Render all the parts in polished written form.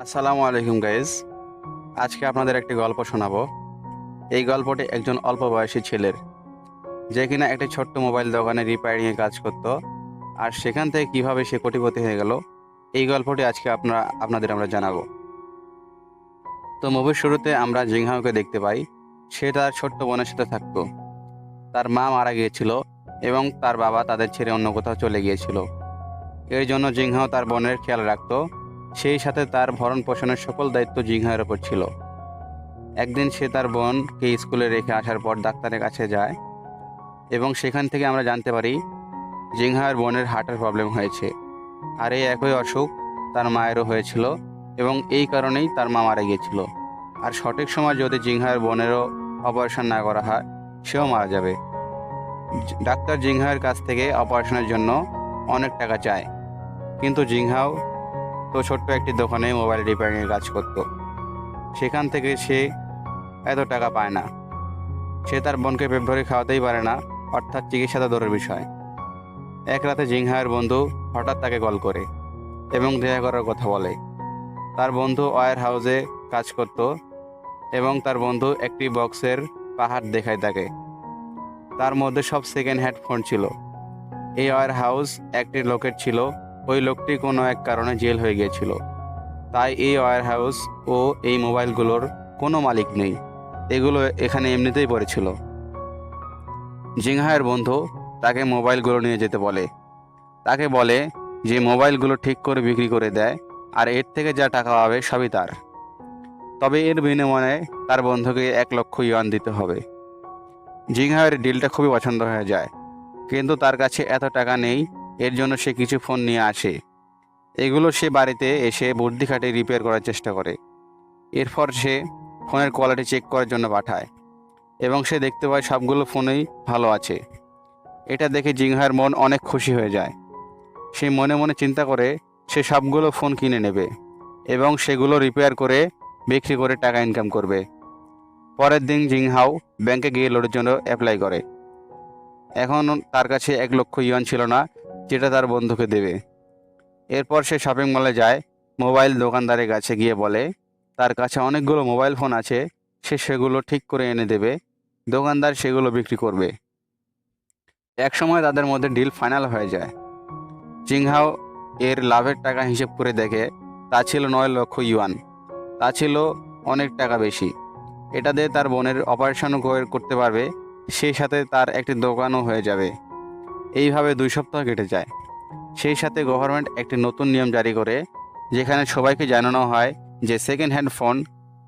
আসসালামু আলাইকুম গাইজ। আজকে আপনাদের একটি গল্প শোনাবো। এই গল্পটি একজন অল্প বয়সী ছেলের, যে কিনা একটি ছোট্ট মোবাইল দোকানে রিপেয়ারিংয়ে কাজ করত, আর সেখান থেকে কিভাবে সে কোটিপতি হয়ে গেল। এই গল্পটি আজকে আপনাদের আমরা জানাবো। তো মুভির শুরুতে আমরা জিংহাওকে দেখতে পাই। সে তার ছোট্ট বোনের সাথে থাকতো। তার মা মারা গিয়েছিল এবং তার বাবা তাদের ছেড়ে অন্য কোথাও চলে গিয়েছিল। এর জন্য জিংহাও তার বোনের খেয়াল রাখতো। সেই সাথে তার ভরণ পোষণের সকল দায়িত্ব জিংহাওয়ের ওপর ছিল। একদিন সে তার বোনকে স্কুলে রেখে আসার পর ডাক্তারের কাছে যায় এবং সেখান থেকে আমরা জানতে পারি জিংহাওয়ের বোনের হার্টের প্রবলেম হয়েছে। আর এই একই অসুখ তার মায়েরও হয়েছিল এবং এই কারণেই তার মা মারা গিয়েছিল। আর সঠিক সময় যদি জিংহাওয়ের বোনেরও অপারেশন না করা হয়, সেও মারা যাবে। ডাক্তার জিংহাওয়ের কাছ থেকে অপারেশনের জন্য অনেক টাকা চায়, কিন্তু জিংহাও তো ছোট্ট একটি দোকানে মোবাইল রিপেয়ারিংয়ের কাজ করত। সেখান থেকে সে এত টাকা পায় না। সে তার বোনকে পেট ভরে খাওয়াতেই পারে না, অর্থাৎ চিকিৎসা তো দূরের বিষয়। এক রাতে জিংহাওয়ের বন্ধু হঠাৎ তাকে কল করে এবং দেখা করার কথা বলে। তার বন্ধু ওয়্যার হাউসে কাজ করত এবং তার বন্ধু একটি বক্সের পাহাড় দেখায় তাকে। তার মধ্যে সব সেকেন্ড হ্যান্ড ফোন ছিল। এই ওয়্যার হাউস একটি লোকের ছিল। ওই লোকটি কোনো এক কারণে জেল হয়ে গিয়েছিল। তাই এই ওয়্যার হাউস ও এই মোবাইলগুলোর কোনো মালিক নেই। এগুলো এখানে এমনিতেই পড়েছিল। জিংহাওয়ের বন্ধু তাকে মোবাইলগুলো নিয়ে যেতে বলে। তাকে বলে যে মোবাইলগুলো ঠিক করে বিক্রি করে দেয়, আর এর থেকে যা টাকা পাবে সবই তার। তবে এর বিনিময়ে তার বন্ধুকে 1,00,000 ইউয়ান দিতে হবে। জিংহাওয়ের ডিলটা খুবই পছন্দ হয়ে যায়, কিন্তু তার কাছে এত টাকা নেই। এর জন্য সে কিছু ফোন নিয়ে আসে। এগুলো সে বাড়িতে এসে বুদ্ধি খাটিয়ে রিপেয়ার করার চেষ্টা করে। এরপর সে ফোনের কোয়ালিটি চেক করার জন্য পাঠায় এবং সে দেখতে পায় সবগুলো ফোনেই ভালো আছে। এটা দেখে জিংহাওয়ের মন অনেক খুশি হয়ে যায়। সে মনে মনে চিন্তা করে সে সবগুলো ফোন কিনে নেবে এবং সেগুলো রিপেয়ার করে বিক্রি করে টাকা ইনকাম করবে। পরের দিন জিংহাও ব্যাংকে গিয়ে লোনের জন্য অ্যাপ্লাই করে। এখন তার কাছে 1,00,000 ইউয়ান ছিল না, যেটা তার বন্ধুকে দেবে। এরপর সে শপিং মলে যায়। মোবাইল দোকানদারের কাছে গিয়ে বলে তার কাছে অনেকগুলো মোবাইল ফোন আছে, সে সেগুলো ঠিক করে এনে দেবে। দোকানদার সেগুলো বিক্রি করবে। এক সময় তাদের মধ্যে ডিল ফাইনাল হয়ে যায়। জিংহাও এর লাভের টাকা হিসেব করে দেখে তা ছিল 9,00,000 ইউয়ান। তা ছিল অনেক টাকা বেশি। এটা দিয়ে তার বোনের অপারেশনও করতে পারবে, সেই সাথে তার একটি দোকানও হয়ে যাবে। এইভাবে 2 সপ্তাহ কেটে যায়। সেই সাথে গভর্নমেন্ট একটি নতুন নিয়ম জারি করে, যেখানে সবাইকে জানানো হয় যে সেকেন্ড হ্যান্ড ফোন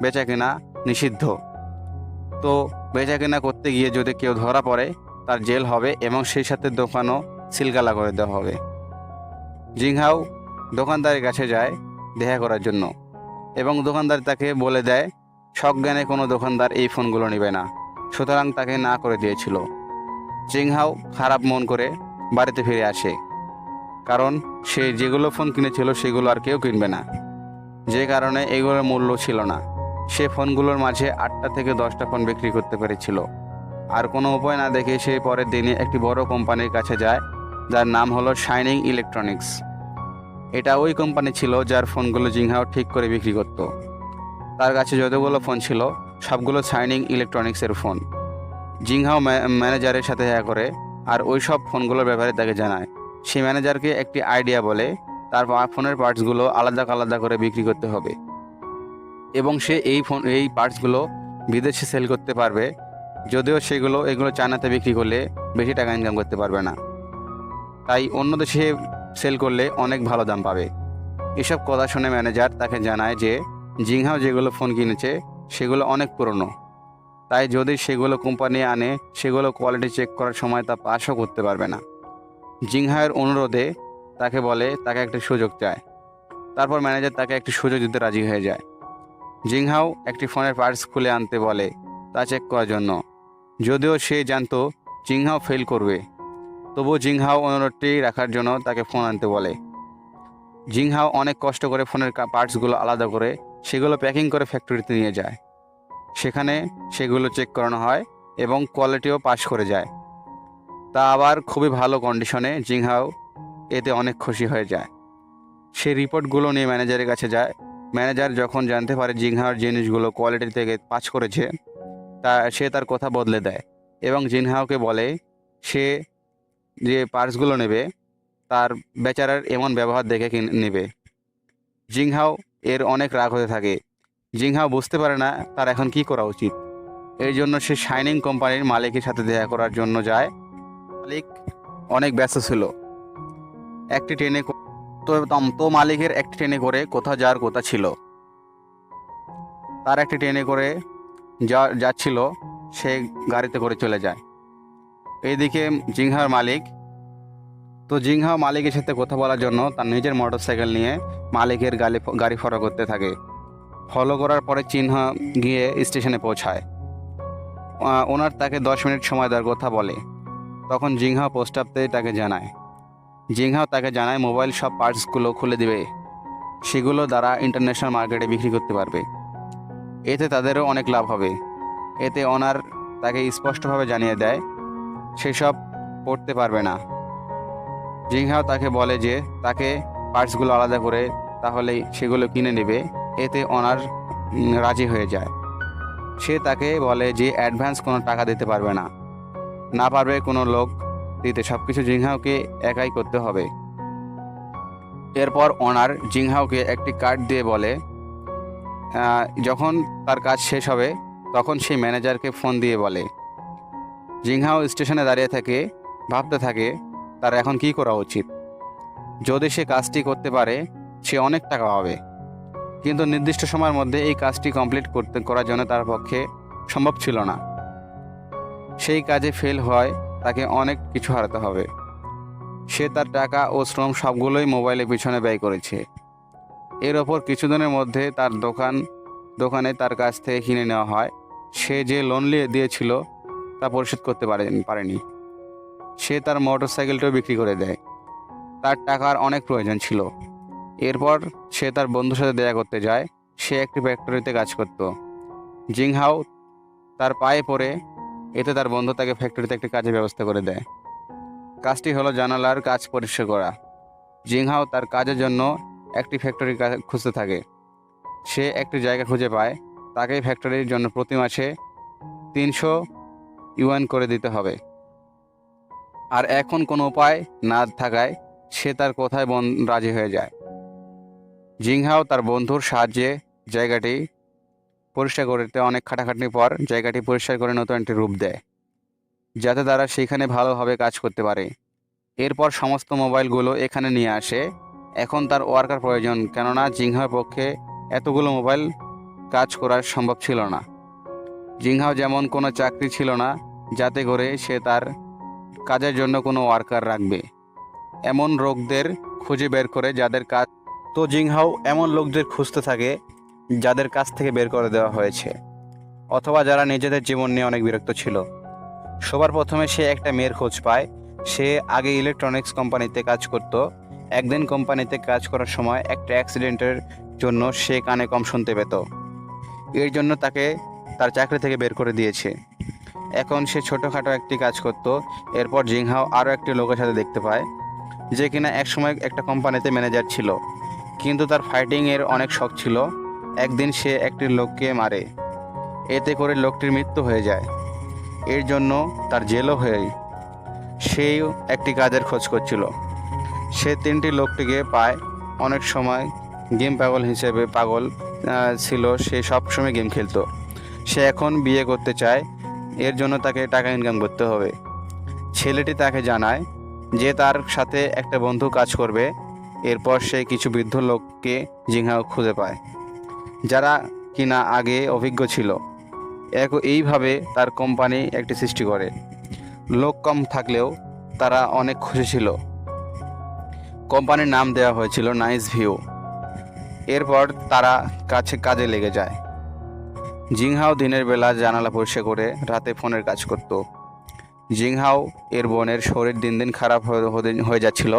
বেচাকেনা নিষিদ্ধ। তো বেচাকেনা করতে গিয়ে যদি কেউ ধরা পড়ে, তার জেল হবে এবং সেই সাথে দোকানও সিলগালা করে দেওয়া হবে। জিংহাও দোকানদারের কাছে যায় দেখা করার জন্য এবং দোকানদার তাকে বলে দেয় সজ্ঞানে কোনো দোকানদার এই ফোনগুলো নেবে না, সুতরাং তাকে না করে দিয়েছিল। জিংহাও খারাপ মন করে বাড়িতে ফিরে আসে, কারণ সে যেগুলো ফোন কিনেছিল সেগুলো আর কেউ কিনবে না, যে কারণে এগুলোর মূল্য ছিল না। সে ফোনগুলোর মাঝে 8টা থেকে 10টা ফোন বিক্রি করতে পেরেছিল। আর কোনো উপায় না দেখে সে পরের দিনে একটি বড় কোম্পানির কাছে যায়, যার নাম হলো শাইনিং ইলেকট্রনিক্স। এটা ওই কোম্পানি ছিল যার ফোনগুলো জিংহাও ঠিক করে বিক্রি করত। তার কাছে যতগুলো ফোন ছিল সবগুলো শাইনিং ইলেকট্রনিক্সের ফোন। জিংহাও ম্যানেজারের সাথে দেখা করে আর ওই সব ফোনগুলোর ব্যাপারে তাকে জানায়। সে ম্যানেজারকে একটি আইডিয়া বলে তার ফোনের পার্টসগুলো আলাদা আলাদা করে বিক্রি করতে হবে এবং সে এই পার্টসগুলো বিদেশে সেল করতে পারবে, যদিও এগুলো চায়নাতে বিক্রি করলে বেশি টাকা ইনকাম করতে পারবে না। তাই অন্য দেশে সেল করলে অনেক ভালো দাম পাবে। এসব কথা শুনে ম্যানেজার তাকে জানায় যে জিংহাও যেগুলো ফোন কিনেছে সেগুলো অনেক পুরনো, তাই যদি সেগুলো কোম্পানি আনে সেগুলো কোয়ালিটি চেক করার সময় তা পাসও করতে পারবে না। জিংহাওয়ের অনুরোধে তাকে বলে তাকে একটি সুযোগ চায়। তারপর ম্যানেজার তাকে একটি সুযোগ দিতে রাজি হয়ে যায়। জিংহাও একটি ফোনের পার্টস খুলে আনতে বলে তা চেক করার জন্য, যদিও সে জানতো জিংহাও ফেল করবে। তবুও জিংহাও অনুরোধটি রাখার জন্য তাকে ফোন আনতে বলে। জিংহাও অনেক কষ্ট করে ফোনের পার্টসগুলো আলাদা করে সেগুলো প্যাকিং করে ফ্যাক্টরিতে নিয়ে যায়। সেখানে সেগুলো চেক করানো হয় এবং কোয়ালিটিও পাস করে যায়। তা আবার খুবই ভালো কন্ডিশনে। জিংহাও এতে অনেক খুশি হয়ে যায়। সে রিপোর্টগুলো নিয়ে ম্যানেজারের কাছে যায় ম্যানেজার যখন জানতে পারে জিনহাওর জিনিসগুলো কোয়ালিটি থেকে পাঁচ করেছে, সে তার কথা বদলে দেয় এবং জিনহাওকে বলে সে যে পার্টসগুলো নেবে তার বেচারার এমন ব্যবহার দেখে নেবে। জিংহাও এর অনেক রাগ হতে থাকে। জিংহাও বুঝতে পারে না তার এখন কি করা উচিত। এই জন্য সে শাইনিং কোম্পানির মালিকের সাথে দেখা করার জন্য যায়। মালিক অনেক ব্যস্ত ছিল। একটি ট্রেনে তো মালিকের একটি ট্রেনে করে কোথাও যাওয়ার কথা ছিল। তার একটি ট্রেনে করে যাচ্ছিল, সে গাড়িতে করে চলে যায়। এইদিকে জিংহাওর মালিকের সাথে কথা বলার জন্য তার নিজের মোটরসাইকেল নিয়ে মালিকের গাড়ি ফলো করতে থাকে। ফলো করার পরে চিহ্ন গিয়ে স্টেশনে পৌঁছায়। ওনার তাকে 10 মিনিট সময় দেওয়ার কথা বলে। তখন জিংহাও পোস্টআপতে তাকে জানায় মোবাইল সব পার্টসগুলো খুলে দিবে, সেগুলো দ্বারা ইন্টারন্যাশনাল মার্কেটে বিক্রি করতে পারবে। এতে তাদেরও অনেক লাভ হবে। এতে ওনার তাকে স্পষ্টভাবে জানিয়ে দেয় সেসব পড়তে পারবে না। জিংহাও তাকে বলে যে তাকে পার্টসগুলো আলাদা করে তাহলে সেগুলো কিনে নেবে। এতে ওনার রাজি হয়ে যায়। সে তাকে বলে যে অ্যাডভান্স কোনো টাকা দিতে পারবে না পারবে কোনো লোক দিতে, সব কিছু জিংহাওকে একাই করতে হবে। এরপর ওনার জিংহাওকে একটি কার্ড দিয়ে বলে যখন তার কাজ শেষ হবে তখন সেই ম্যানেজারকে ফোন দিয়ে বলে। জিংহাও স্টেশনে দাঁড়িয়ে ভাবতে থাকে তার এখন কি করা উচিত। যদি সে কাজটি করতে পারে সে অনেক টাকা পাবে, কিন্তু নির্দিষ্ট সময়ের মধ্যে এই কাজটি কমপ্লিট করার জন্য তার পক্ষে সম্ভব ছিল না। সেই কাজে ফেল হয় তাকে অনেক কিছু হারাতে হবে। সে তার টাকা ও শ্রম সবগুলোই মোবাইলের পিছনে ব্যয় করেছে। এর ওপর কিছুদিনের মধ্যে তার দোকানে তার কাছ থেকে কিনে নেওয়া হয়। সে যে লোন দিয়েছিল তা পরিশোধ করতে পারেনি। সে তার মোটরসাইকেলটাও বিক্রি করে দেয়। তার টাকার অনেক প্রয়োজন ছিল। এরপর সে তার বন্ধুর সাথে দেখা করতে যায়। সে একটি ফ্যাক্টরিতে কাজ করত। জিংহাও তার পায়ে পড়ে, এতে তার বন্ধু তাকে ফ্যাক্টরিতে একটি কাজের ব্যবস্থা করে দেয়। কাজটি হলো জানালার কাজ পরিষ্কার করা। জিংহাও তার কাজের জন্য একটি ফ্যাক্টরি খুঁজতে থাকে। সে একটি জায়গা খুঁজে পায়। তাকে ফ্যাক্টরির জন্য প্রতি মাসে 300 ইউয়ান করে দিতে হবে। আর এখন কোনো উপায় না থাকায় সে তার কথায় রাজি হয়ে যায়। জিংহাও তার বন্ধুর সাহায্যে জায়গাটি পরিষ্কার করতে অনেক খাটাখাটনির পর জায়গাটি পরিষ্কার করে নতুন একটি রূপ দেয়, যাতে তারা সেখানে ভালোভাবে কাজ করতে পারে। এরপর সমস্ত মোবাইলগুলো এখানে নিয়ে আসে। এখন তার ওয়ার্কার প্রয়োজন, কেননা জিংহাওর পক্ষে এতগুলো মোবাইল কাজ করা সম্ভব ছিল না। জিংহাও যেমন কোনো চাকরি ছিল না যাতে করে সে তার কাজের জন্য কোনো ওয়ার্কার রাখবে। এমন লোকদের খুঁজে বের করে যাদের কাজ, তো জিংহাও এমন লোকদের খুঁজতে থাকে যাদের কাছ থেকে বের করে দেওয়া হয়েছে, অথবা যারা নিজেদের জীবন নিয়ে অনেক বিরক্ত ছিল। সবার প্রথমে সে একটা মেয়ের খোঁজ পায়। সে আগে ইলেকট্রনিক্স কোম্পানিতে কাজ করত। একদিন কোম্পানিতে কাজ করার সময় একটা অ্যাক্সিডেন্টের জন্য সে কানে কম শুনতে পেত। এর জন্য তাকে তার চাকরি থেকে বের করে দিয়েছে। এখন সে ছোটোখাটো একটি কাজ করত। এরপর জিংহাও আরও একটি লোকের সাথে দেখতে পায়, যে কিনা একসময় একটা কোম্পানিতে ম্যানেজার ছিল, কিন্তু তার ফাইটিংয়ের অনেক শখ ছিল। একদিন সে একটি লোককে মারে, এতে করে লোকটির মৃত্যু হয়ে যায়। এর জন্য তার জেলও হয়ে সেও একটি কাজের খোঁজ করছিল। সে 3টি লোকটিকে পায়। অনেক সময় গেম পাগল ছিল, সে সবসময় গেম খেলতো। সে এখন বিয়ে করতে চায়, এর জন্য তাকে টাকা ইনকাম করতে হবে। ছেলেটি তাকে জানায় যে তার সাথে একটা বন্ধু কাজ করবে। এরপর সে কিছু বৃদ্ধ লোককে জিংহাও খুঁজে পায়, যারা কিনা আগে অভিজ্ঞ ছিল। এইভাবে তার কোম্পানি একটি সৃষ্টি করে। লোক কম থাকলেও তারা অনেক খুশি ছিল। কোম্পানির নাম দেওয়া হয়েছিল নাইস ভিউ। এরপর তারা কাজে লেগে যায়। জিংহাও দিনের বেলা জানালা পরিষ্কার করে রাতে ফোনের কাজ করত। জিংহাও এর বোনের শরীর দিন দিন খারাপ হয়ে যাচ্ছিল।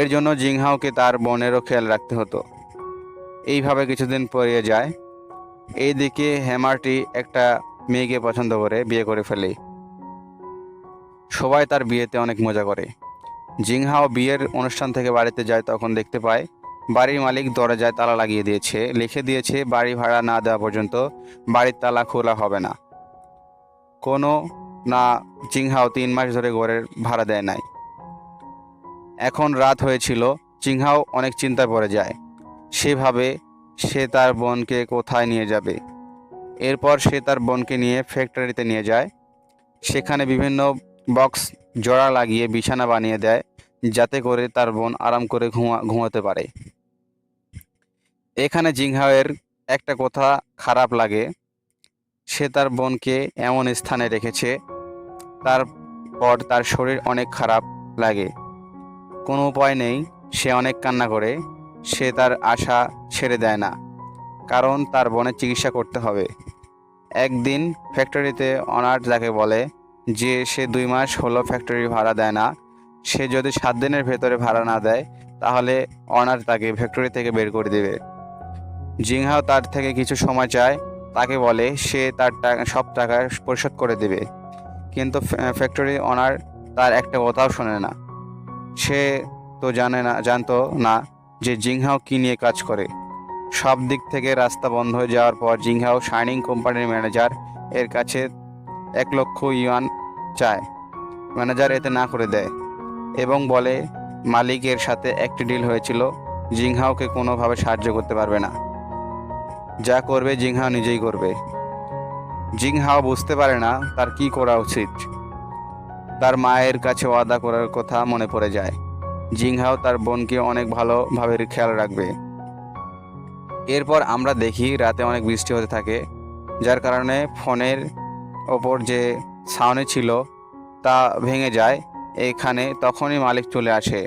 এর জন্য জিংহাওকে তার বোনেরও খেয়াল রাখতে হতো। এইভাবে কিছুদিন পেরিয়ে যায়। এইদিকে হ্যামারটি একটা মেয়েকে পছন্দ করে বিয়ে করে ফেলে। সবাই তার বিয়েতে অনেক মজা করে। জিংহাও বিয়ের অনুষ্ঠান থেকে বাড়িতে যায়, তখন দেখতে পায় বাড়ির মালিক দরজায় তালা লাগিয়ে দিয়েছে, লিখে দিয়েছে বাড়ি ভাড়া না দেওয়া পর্যন্ত বাড়ির তালা খোলা হবে না। কোনো না, জিংহাও 3 মাস ধরে ঘরের ভাড়া দেয় নাই। এখন রাত হয়েছিল, জিংহাও অনেক চিন্তায় পড়ে যায়। সেভাবে সে তার বোনকে কোথায় নিয়ে যাবে। এরপর সে তার বোনকে নিয়ে ফ্যাক্টরিতে নিয়ে যায়। সেখানে বিভিন্ন বক্স জোড়া লাগিয়ে বিছানা বানিয়ে দেয়, যাতে করে তার বোন আরাম করে ঘুমাতে পারে। এখানে জিংহাওয়ের একটা কথা খারাপ লাগে, সে তার বোনকে এমন স্থানে রেখেছে, তারপর তার শরীর অনেক খারাপ লাগে। কোনো উপায় নেই, সে অনেক কান্না করে। সে তার আশা ছেড়ে দেয় না, কারণ তার বোনের চিকিৎসা করতে হবে। একদিন ফ্যাক্টরিতে অনার যাকে বলে যে সে 2 মাস হলো ফ্যাক্টরি ভাড়া দেয় না, সে যদি 7 দিনের ভেতরে ভাড়া না দেয় তাহলে অনার তাকে ফ্যাক্টরি থেকে বের করে দেবে। জিংহাও তার থেকে কিছু সময় চায়, তাকে বলে সে তার সব টাকা পরিশোধ করে দেবে। কিন্তু ফ্যাক্টরি অনার তার একটা কথাও শোনে না। সে তো জানতো না যে জিংহাও কী নিয়ে কাজ করে। সব দিক থেকে রাস্তা বন্ধ হয়ে যাওয়ার পর জিংহাও শাইনিং কোম্পানির ম্যানেজার এর কাছে 1 লক্ষ ইউয়ান চায়। ম্যানেজার এতে না করে দেয় এবং বলে মালিকের সাথে একটি ডিল হয়েছিল, জিংহাওকে কোনোভাবে সাহায্য করতে পারবে না। যা করবে জিংহাও নিজেই করবে। জিংহাও বুঝতে পারে না তার কি করা উচিত। তার মায়ের কাছে ওয়াদা করার কথা মনে পড়ে যায়। জিংহাও তার বোনকে অনেক ভালোভাবে খেয়াল রাখবে। এরপর আমরা দেখি রাতে অনেক বৃষ্টি হতে থাকে, যার কারণে ফোনের ওপর যে ছাউনি ছিল তা ভেঙে যায়। এখানে তখনই মালিক চলে আসে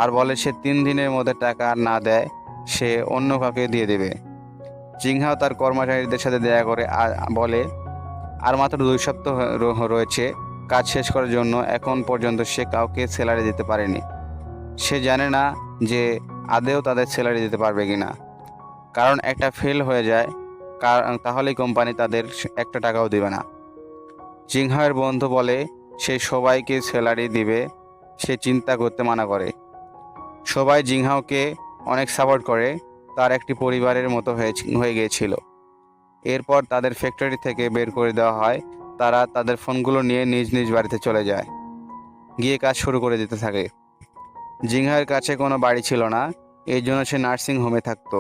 আর বলে সে 3 দিনের মধ্যে টাকা না দেয় সে অন্য কাউকে দিয়ে দেবে। জিংহাও তার কর্মচারীদের সাথে দেখা করে আর বলে আর মাত্র 2 সপ্তাহ রয়েছে কাজ শেষ করার জন্য। এখন পর্যন্ত সে কাউকে স্যালারি দিতে পারেনি। সে জানে না যে আদেও তাদের স্যালারি দিতে পারবে কিনা, কারণ একটা ফেল হয়ে যায় তাহলেই কোম্পানি তাদের 1 টাকাও দেবে না। জিংহাওয়ের বন্ধু বলে সে সবাইকে স্যালারি দিবে, সে চিন্তা করতে মানা করে। সবাই জিংহাওকে অনেক সাপোর্ট করে, তার একটি পরিবারের মতো হয়ে গিয়েছিল। এরপর তাদের ফ্যাক্টরি থেকে বের করে দেওয়া হয়। তারা তাদের ফোনগুলো নিয়ে নিজ নিজ বাড়িতে চলে যায়, গিয়ে কাজ শুরু করে দিতে থাকে। জিংহাওয়ের কাছে কোনো বাড়ি ছিল না, এই জন্য সে নার্সিং হোমে থাকতো।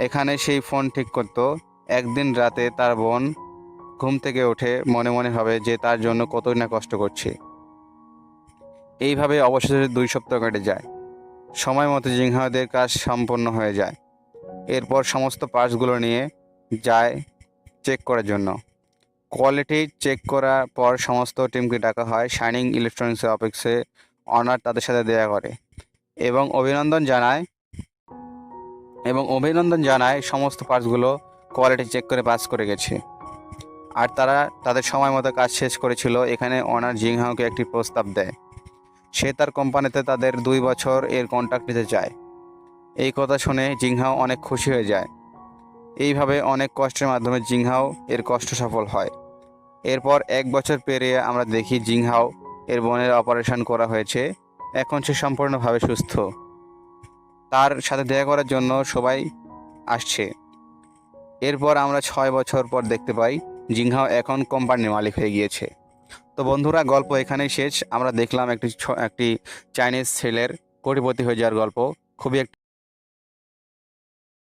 এখানে সেই ফোন ঠিক করতো। একদিন রাতে তার বোন ঘুম থেকে ওঠে, মনে মনে ভাবে যে তার জন্য কতই না কষ্ট করছে। এইভাবে অবশেষে 2 সপ্তাহ কেটে যায়। সময় মতো জিংহাওদের কাজ সম্পন্ন হয়ে যায়। এরপর সমস্ত পার্টসগুলো নিয়ে যায় চেক করার জন্য। কোয়ালিটি চেক করার পর সমস্ত টিমকে ডাকা হয় শাইনিং ইলেকট্রনিক্সের অফিসে। অনার তাদের সাথে দেখা করে এবং অভিনন্দন জানায় সমস্ত পার্টসগুলো কোয়ালিটি চেক করে পাস করে গেছে আর তারা তাদের সময় মতো কাজ শেষ করেছিল। এখানে অনার জিংহাওকে একটি প্রস্তাব দেয়, সে তার কোম্পানিতে তাদের 2 বছর এর কন্ট্রাক্ট নিতে চায়। এই কথা শুনে জিংহাও অনেক খুশি হয়ে যায়। এইভাবে অনেক কষ্টের মাধ্যমে জিংহাও এর কষ্ট সফল হয়। এরপর 1 বছর পেরিয়ে আমরা দেখি জিংহাও এর বোনের অপারেশন করা হয়েছে। এখন সে সম্পূর্ণভাবে সুস্থ। তার সাথে দেখা করার জন্য সবাই আসছে। এরপর আমরা 6 বছর পর দেখতে পাই জিংহাও এখন কোম্পানির মালিক হয়ে গিয়েছে। তো বন্ধুরা, গল্প এখানেই শেষ। আমরা দেখলাম একটি চাইনিজ ছেলের কোটিপতি হয়ে যাওয়ার গল্প। খুবই